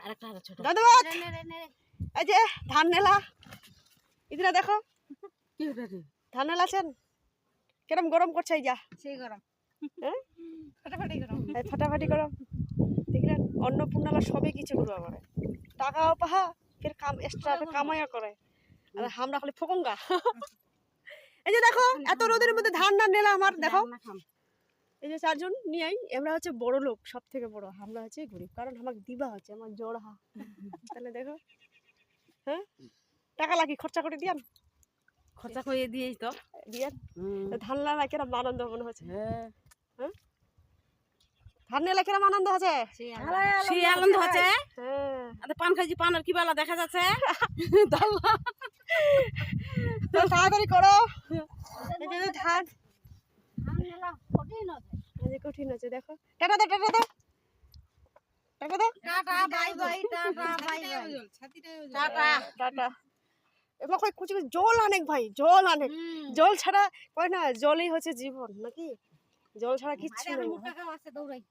আরেকটা ছোট ধন্যবাদ। এই যে ধান নেলা ইদিরা দেখো কি হলো রে ধান নেলাছেন কিরম গরম করছে এই যা সেই গরম হ্যাঁ ফাটাফাটি গরম এই ফাটাফাটি গরম দেখলেন অন্নপূর্ণালা সবই কিছু করবা করে টাকাও পাহা ফির কাম এক্সট্রা কামাইও করে আর আমরা খালি ফকঙ্গা এই যে দেখো এত রোদের মধ্যে ধান না নেলা আমার দেখো এই যে চারজন নিয়েই আমরা হচ্ছে বড় লোক সব থেকে বড় আমরা হচ্ছে গরিব কারণ আমাকে দিবা হচ্ছে আমার জোড় হা তাহলে দেখো হ্যাঁ টাকা লাগি খরচা করে দিয়ান খরচা করে দিয়েই তো দিয়ান ধান নেলা কিরম আনন্দ মনে হচ্ছে হ্যাঁ হ্যাঁ ধান নেলা কিরম আনন্দ হচ্ছে সেই আনন্দ হচ্ছে হ্যাঁ আর পান খাইছি পানের কি বেলা দেখা যাচ্ছে দাল্লা তো তাড়াতাড়ি করো এই যে ধান এই যে কঠিন আছে দেখো টাটা দাও টাটা দাও টাটা দাও tata bye bye tata bye bye tata tata এবার কই কুচি জল আনেক ভাই জল আনেক জল ছাড়া কয় না জলই হচ্ছে জীবন নাকি জল ছাড়া কিচ্ছু নেই টাকা আছে দৌড়াই